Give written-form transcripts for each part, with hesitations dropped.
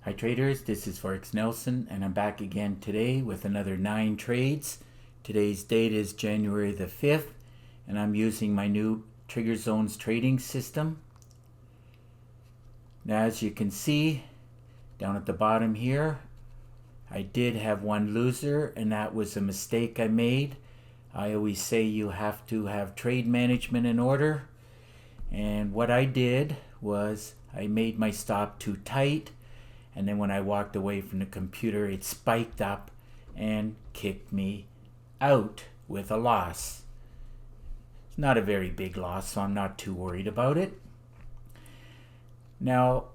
Hi traders, this is Forex Nelson and I'm back again today with another 9 trades. Today's date is January the 5th and I'm using my new Trigger Zones trading system. Now as you can see down at the bottom here, I did have one loser and that was a mistake I made. I always say you have to have trade management in order, and what I did was I made my stop too tight. And then when I walked away from the computer, it spiked up and kicked me out with a loss. It's not a very big loss, so I'm not too worried about it. Now,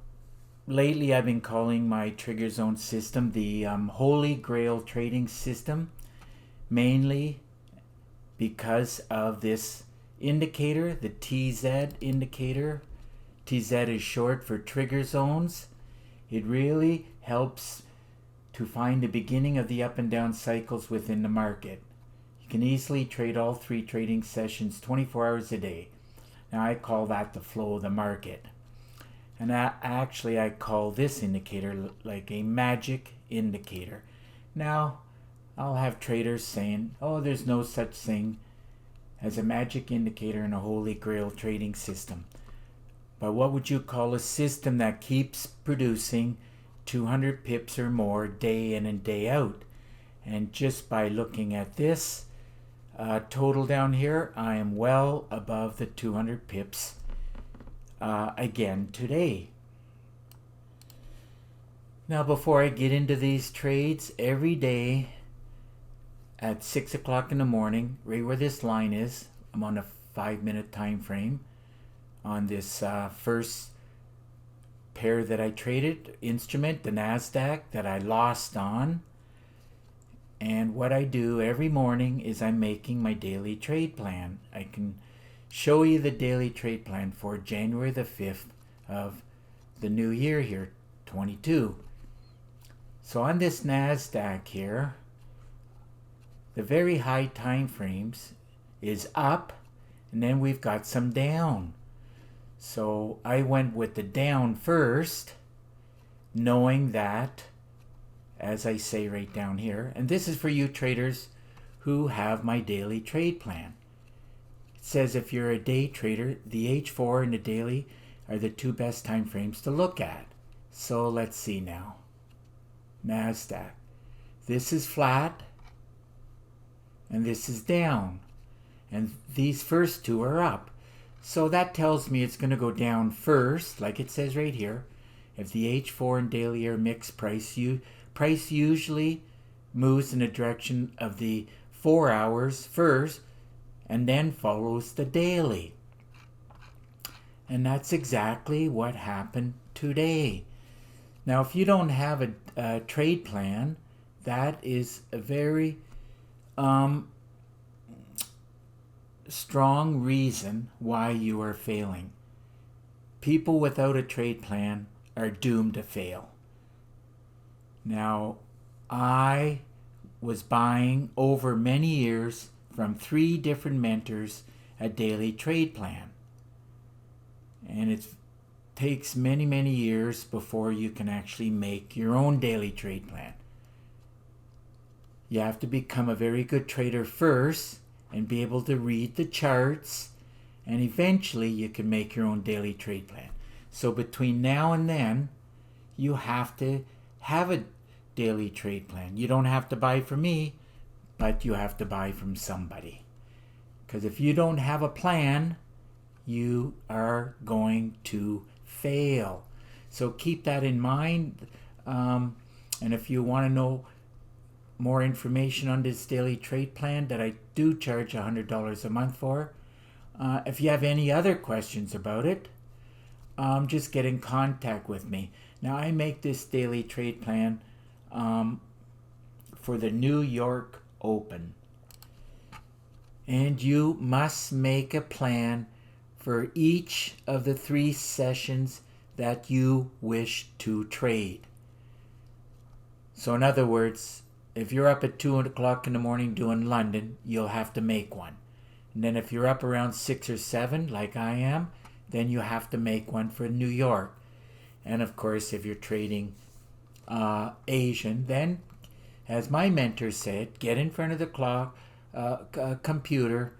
lately I've been calling my Trigger Zone system the Holy Grail trading system, mainly because of this indicator, the TZ indicator. TZ is short for Trigger Zones. It really helps to find the beginning of the up and down cycles within the market. You can easily trade all 3 trading sessions 24 hours a day. Now I call that the flow of the market. And I call this indicator like a magic indicator. Now I'll have traders saying, oh, there's no such thing as a magic indicator in a Holy Grail trading system. But what would you call a system that keeps producing 200 pips or more day in and day out? And just by looking at this total down here, I am well above the 200 pips again today. Now before I get into these trades, every day at 6 o'clock in the morning, right where this line is, I'm on a 5-minute time frame, on this first pair that I traded, instrument, the NASDAQ, that I lost on. And what I do every morning is I'm making my daily trade plan. I can show you the daily trade plan for January the 5th of the new year here, 22. So on this NASDAQ here, the very high time frames is up, and then we've got some down. So I went with the down first, knowing that, as I say right down here, and this is for you traders who have my daily trade plan. It says if you're a day trader, the H4 and the daily are the 2 best time frames to look at. So let's see now. NASDAQ. This is flat, and this is down. And these first 2 are up. So that tells me it's going to go down first, like it says right here. If the H4 and daily are mixed price, price usually moves in the direction of the 4 hours first and then follows the daily. And that's exactly what happened today. Now, if you don't have a trade plan, that is a very strong reason why you are failing. People without a trade plan are doomed to fail. Now, I was buying over many years from 3 different mentors a daily trade plan. And it takes many, many years before you can actually make your own daily trade plan. You have to become a very good trader first and be able to read the charts, and eventually you can make your own daily trade plan. So between now and then, you have to have a daily trade plan. You don't have to buy from me, but you have to buy from somebody. Because if you don't have a plan, you are going to fail. So keep that in mind. And if you want to know more information on this daily trade plan that I do charge $100 a month for, if you have any other questions about it, just get in contact with me. Now I make this daily trade plan for the New York Open, and you must make a plan for each of the 3 sessions that you wish to trade. So in other words, if you're up at 2 o'clock in the morning doing London, you'll have to make one. And then if you're up around 6 or 7, like I am, then you have to make one for New York. And of course, if you're trading Asian, then, as my mentor said, get in front of the computer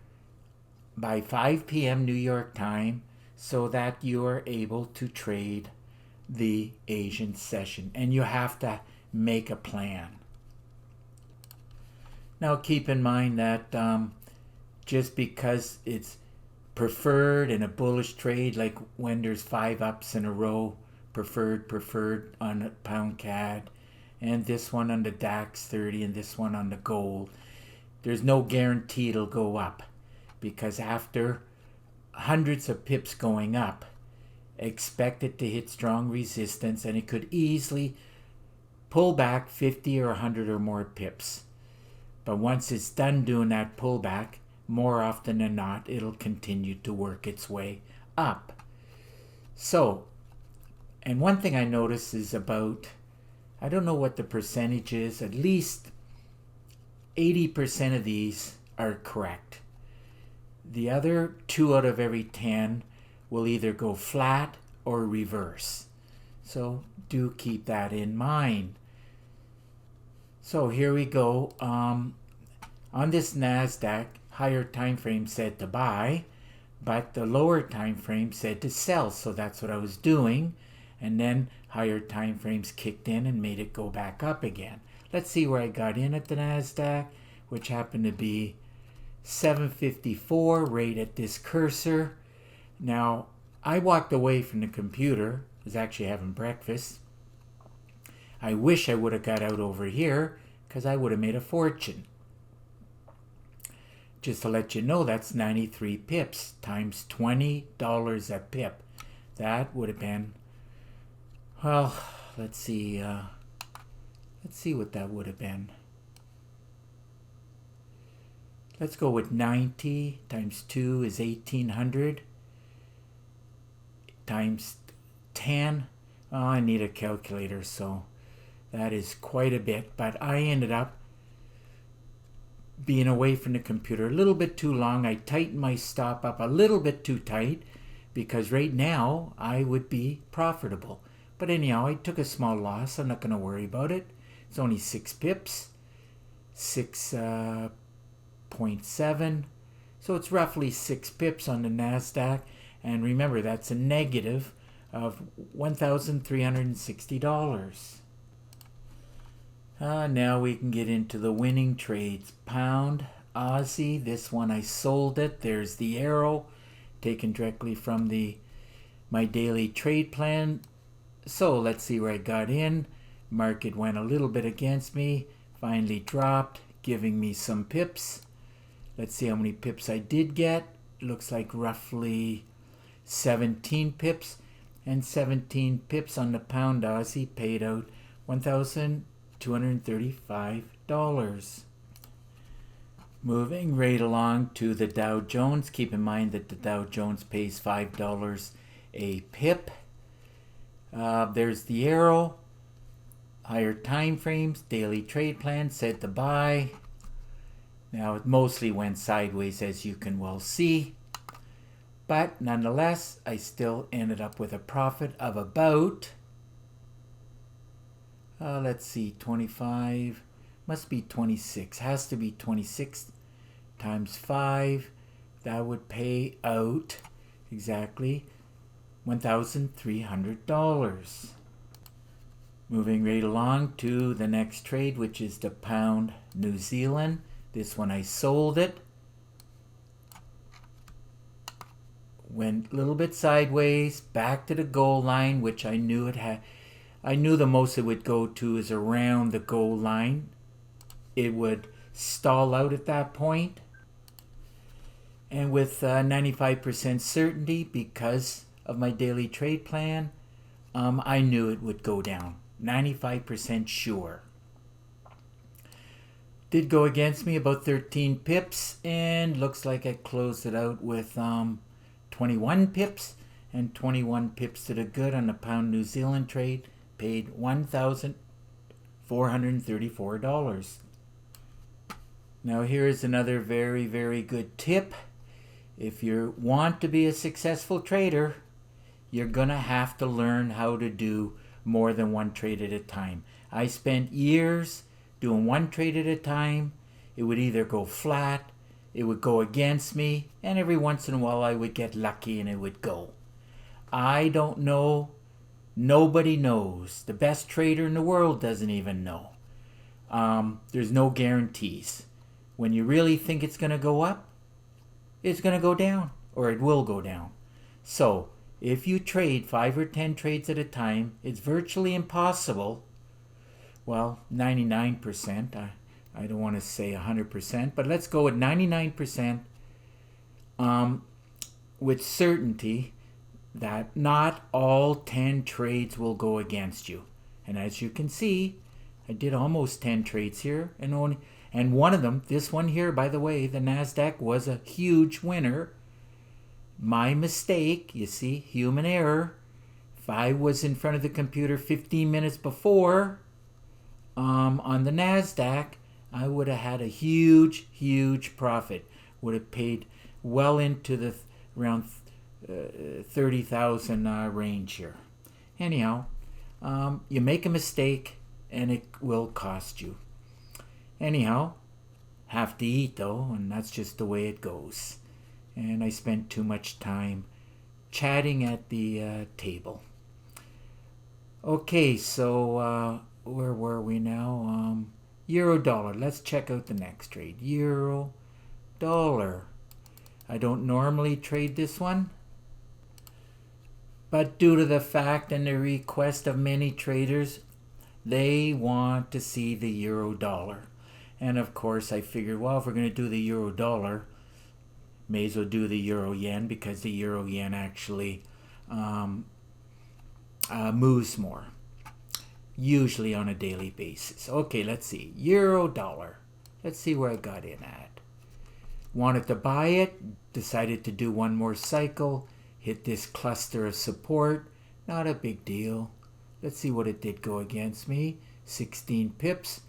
by 5 p.m. New York time so that you are able to trade the Asian session. And you have to make a plan. Now keep in mind that just because it's preferred in a bullish trade, like when there's 5 ups in a row, preferred on a pound CAD, and this one on the DAX 30 and this one on the gold, there's no guarantee it'll go up, because after hundreds of pips going up, expect it to hit strong resistance, and it could easily pull back 50 or 100 or more pips. But once it's done doing that pullback, more often than not, it'll continue to work its way up. So, and one thing I noticed is about, I don't know what the percentage is, at least 80% of these are correct. The other 2 out of every 10 will either go flat or reverse. So do keep that in mind. So here we go. On this NASDAQ, higher time frame said to buy, but the lower time frame said to sell. So that's what I was doing. And then higher time frames kicked in and made it go back up again. Let's see where I got in at the NASDAQ, which happened to be 754 right at this cursor. Now, I walked away from the computer. I was actually having breakfast. I wish I would have got out over here, because I would have made a fortune. Just to let you know, that's 93 pips times $20 a pip. That would have been, well, let's see what that would have been. Let's go with 90 times 2 is 1,800 times 10. Oh, I need a calculator, so that is quite a bit. But I ended up being away from the computer a little bit too long. I tightened my stop up a little bit too tight, because right now I would be profitable. But anyhow, I took a small loss. I'm not going to worry about it. It's only 6 pips, 6.7. So it's roughly 6 pips on the NASDAQ. And remember, that's a negative of $1,360. Now we can get into the winning trades. Pound, Aussie, this one I sold it. There's the arrow taken directly from my daily trade plan. So let's see where I got in. Market went a little bit against me, finally dropped, giving me some pips. Let's see how many pips I did get. Looks like roughly 17 pips, and 17 pips on the pound Aussie paid out $1,235. Moving right along to the Dow Jones. Keep in mind that the Dow Jones pays $5 a pip. There's the arrow. Higher time frames, daily trade plan said to buy. Now it mostly went sideways, as you can well see. But nonetheless, I still ended up with a profit of about, let's see, 25, must be 26, has to be 26 times 5. That would pay out exactly $1,300. Moving right along to the next trade, which is the pound New Zealand. This one I sold it. Went a little bit sideways, back to the goal line, which I knew it had. I knew the most it would go to is around the goal line. It would stall out at that point. And with 95% certainty, because of my daily trade plan, I knew it would go down. 95% sure. Did go against me about 13 pips, and looks like I closed it out with 21 pips, and 21 pips to the good on the pound New Zealand trade. Paid $1,434. Now here is another very, very good tip. If you want to be a successful trader, you're gonna have to learn how to do more than one trade at a time. I spent years doing one trade at a time. It would either go flat, it would go against me, and every once in a while I would get lucky and it would go. I don't know. Nobody knows. The best trader in the world doesn't even know. There's no guarantees. When you really think it's going to go up, it's going to go down, or it will go down. So, if you trade 5 or 10 trades at a time, it's virtually impossible. Well, 99%. I don't want to say 100%, but let's go with 99% with certainty that not all 10 trades will go against you. And as you can see, I did almost 10 trades here, and one of them, this one here, by the way, the NASDAQ was a huge winner. My mistake, you see, human error. If I was in front of the computer 15 minutes before on the NASDAQ, I would have had a huge profit. Would have paid well into the around 30,000 range here. Anyhow, you make a mistake and it will cost you. Anyhow, have to eat though, and that's just the way it goes. And I spent too much time chatting at the table. Okay, so where were we now? Euro dollar. Let's check out the next trade. Euro dollar. I don't normally trade this one, but due to the fact and the request of many traders, they want to see the euro dollar. And of course I figured, well, if we're going to do the euro dollar, may as well do the euro yen, because the euro yen actually moves more, usually on a daily basis. Okay, let's see. Euro dollar. Let's see where I got in at. Wanted to buy it, decided to do one more cycle, hit this cluster of support. Not a big deal. Let's see what it did go against me. 16 pips.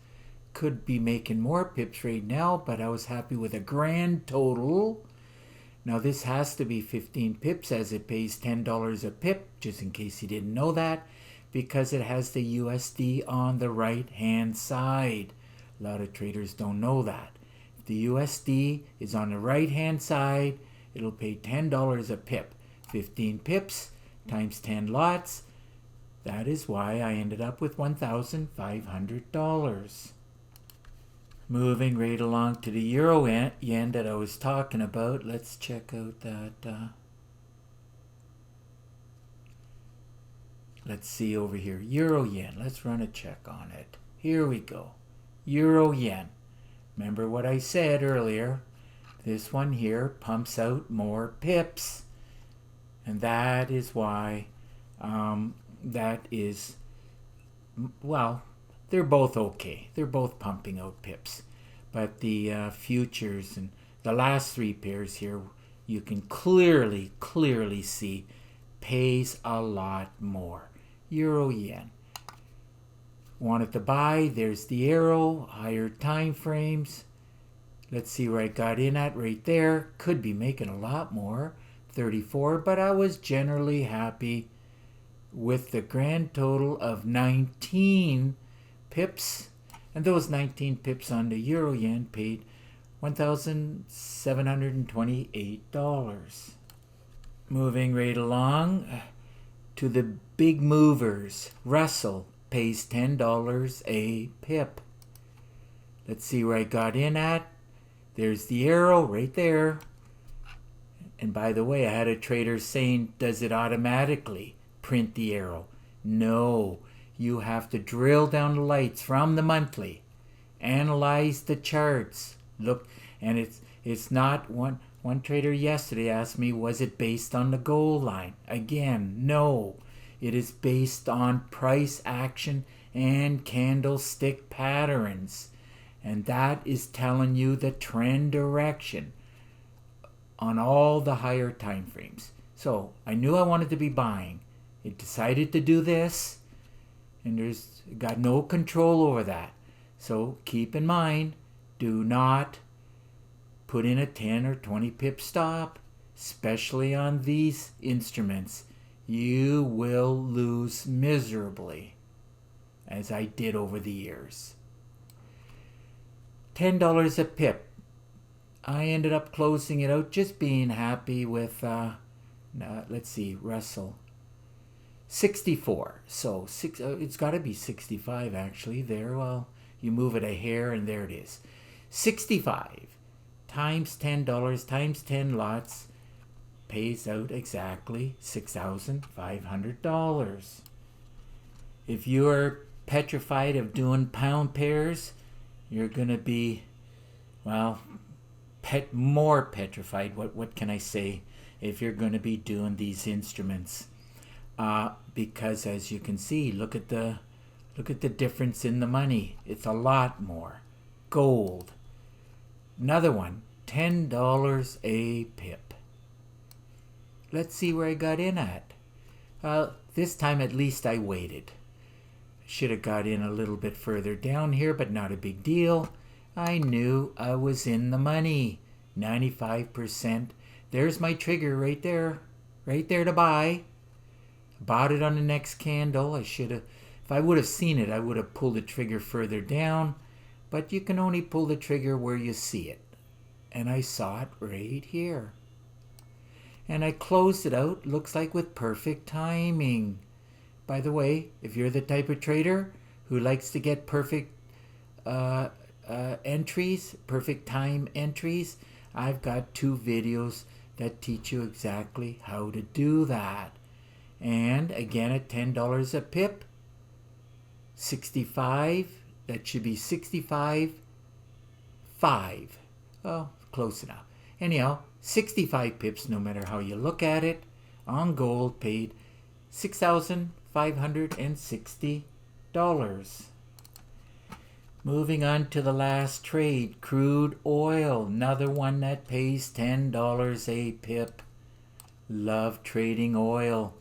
Could be making more pips right now, but I was happy with a grand total. Now this has to be 15 pips, as it pays $10 a pip, just in case you didn't know that, because it has the USD on the right hand side. A lot of traders don't know that. If the USD is on the right hand side, it'll pay $10 a pip. 15 pips times 10 lots. That is why I ended up with $1,500. Moving right along to the euro yen that I was talking about. Let's check out that. Let's see over here. Euro yen. Let's run a check on it. Here we go. Euro yen. Remember what I said earlier. This one here pumps out more pips. And that is why that is, well, they're both okay. They're both pumping out pips. But the futures and the last three pairs here, you can clearly see pays a lot more. Euro yen. Wanted to buy. There's the arrow. Higher time frames. Let's see where I got in at right there. Could be making a lot more. 34. But I was generally happy with the grand total of 19 pips, and those 19 pips on the euro yen paid $1,728. Moving right along to the big movers. Russell pays $10 a pip. Let's see where I got in at. There's the arrow right there. And by the way, I had a trader saying, does it automatically print the arrow? No. You have to drill down the lights from the monthly, analyze the charts, look, and it's not one trader yesterday asked me, was it based on the goal line? Again, no. It is based on price action and candlestick patterns. And that is telling you the trend direction on all the higher time frames. So I knew I wanted to be buying. It decided to do this. And there's got no control over that. So keep in mind, do not put in a 10 or 20 pip stop, especially on these instruments. you will lose miserably, as I did over the years. $10 a pip. I ended up closing it out, just being happy with, let's see, Russell. 64. So it's got to be 65 actually there. Well, you move it a hair and there it is. 65 times $10 times 10 lots pays out exactly $6,500. If you're petrified of doing pound pairs, you're going to be, well, more petrified. What can I say? If you're going to be doing these instruments. Because as you can see, look at the difference in the money. It's a lot more. Gold. Another one, $10 a pip. Let's see where I got in at. This time at least I waited. Should have got in a little bit further down here, but not a big deal. I knew I was in the money. 95%. There's my trigger right there to buy. Bought it on the next candle. I should have, if I would have seen it, I would have pulled the trigger further down. But you can only pull the trigger where you see it. And I saw it right here. And I closed it out, looks like with perfect timing. By the way, if you're the type of trader who likes to get perfect entries, perfect time entries, I've got 2 videos that teach you exactly how to do that. And again, at $10 a pip, 65, that should be 65.5. Oh, close enough. Anyhow, 65 pips, no matter how you look at it, on gold paid $6,560. Moving on to the last trade, crude oil, another one that pays $10 a pip. Love trading oil.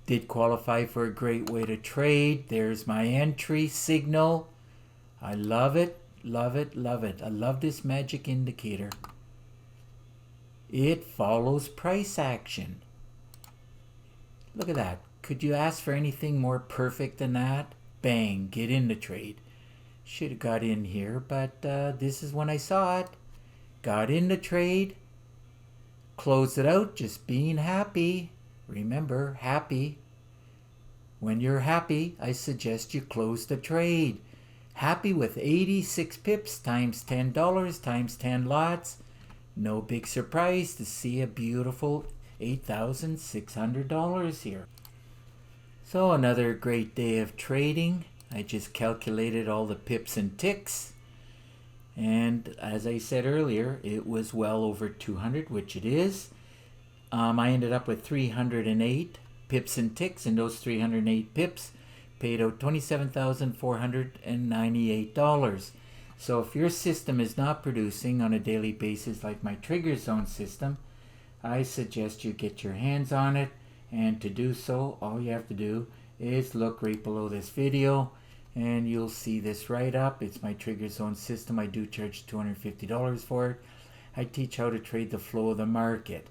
Did qualify for a great way to trade. There's my entry signal. I love it, love it, love it. I love this magic indicator. It follows price action. Look at that. Could you ask for anything more perfect than that? Bang, get in the trade. Should have got in here, but this is when I saw it. Got in the trade. Closed it out, just being happy. Remember, happy. When you're happy, I suggest you close the trade. Happy with 86 pips times $10 times 10 lots. No big surprise to see a beautiful $8,600 here. So another great day of trading. I just calculated all the pips and ticks. And as I said earlier, it was well over 200, which it is. I ended up with 308 pips and ticks, and those 308 pips paid out $27,498. So if your system is not producing on a daily basis like my trigger zone system, I suggest you get your hands on it. And to do so, all you have to do is look right below this video and you'll see this right up. It's my trigger zone system. I do charge $250 for it. I teach how to trade the flow of the market.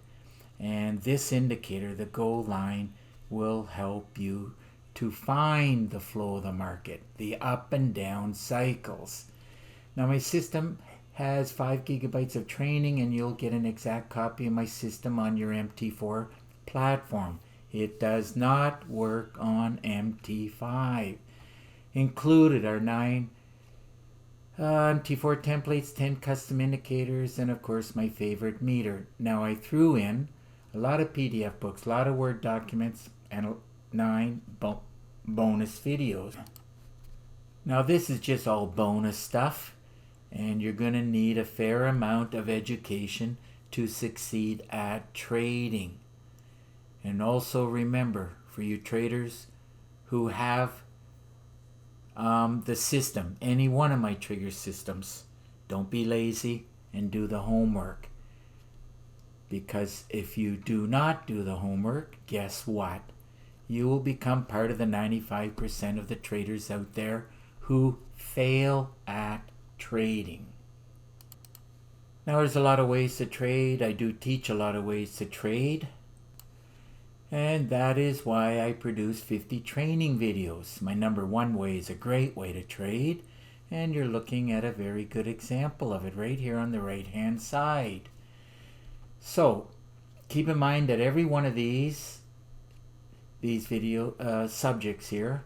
And this indicator, the gold line, will help you to find the flow of the market, the up and down cycles. Now my system has 5 gigabytes of training, and you'll get an exact copy of my system on your MT4 platform. It does not work on MT5. Included are 9 MT4 templates, 10 custom indicators, and of course my favorite meter. Now I threw in a lot of PDF books, a lot of Word documents, and 9 bonus videos. Now this is just all bonus stuff, and you're going to need a fair amount of education to succeed at trading. And also remember, for you traders who have the system, any one of my trigger systems, don't be lazy and do the homework. Because if you do not do the homework, guess what? You will become part of the 95% of the traders out there who fail at trading. Now there's a lot of ways to trade. I do teach a lot of ways to trade. And that is why I produce 50 training videos. My number one way is a great way to trade. And you're looking at a very good example of it right here on the right hand side. So keep in mind that every one of these video subjects here,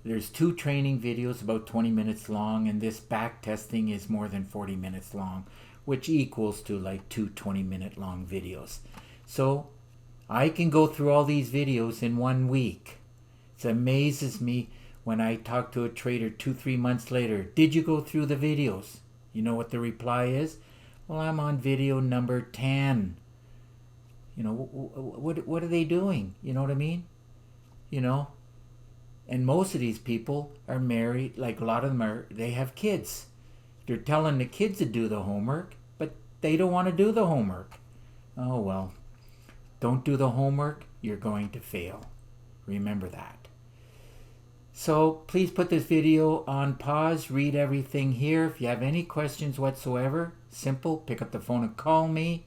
there's 2 training videos about 20 minutes long, and this back testing is more than 40 minutes long, which equals to like 2 20-minute long videos. So I can go through all these videos in 1 week. It amazes me when I talk to a trader 2-3 months later. Did you go through the videos? You know what the reply is? Well, I'm on video number 10. You know, what are they doing? You know what I mean? You know? And most of these people are married, like a lot of them they have kids. They're telling the kids to do the homework, but they don't want to do the homework. Oh well. Don't do the homework, you're going to fail. Remember that. So please put this video on pause, read everything here. If you have any questions whatsoever, simple, pick up the phone and call me.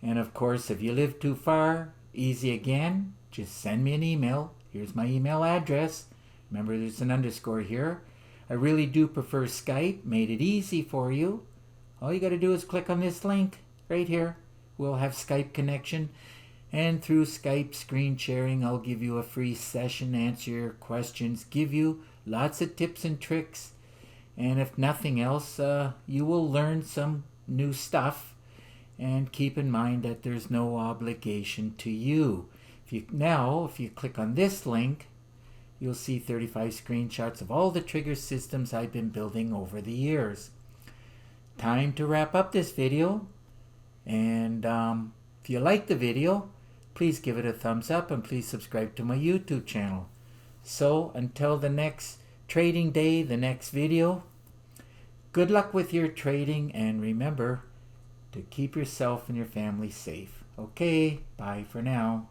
And of course, if you live too far, easy again, just send me an email. Here's my email address. Remember, there's an underscore here. I really do prefer Skype. Made it easy for you. All you got to do is click on this link right here. We'll have Skype connection. And through Skype screen sharing, I'll give you a free session, answer your questions, give you lots of tips and tricks. And if nothing else, you will learn some new stuff. And keep in mind that there's no obligation to you. If you click on this link, you'll see 35 screenshots of all the trigger systems I've been building over the years. Time to wrap up this video. And if you like the video, please give it a thumbs up and please subscribe to my YouTube channel. So until the next trading day, the next video, good luck with your trading, and remember to keep yourself and your family safe. Okay, bye for now.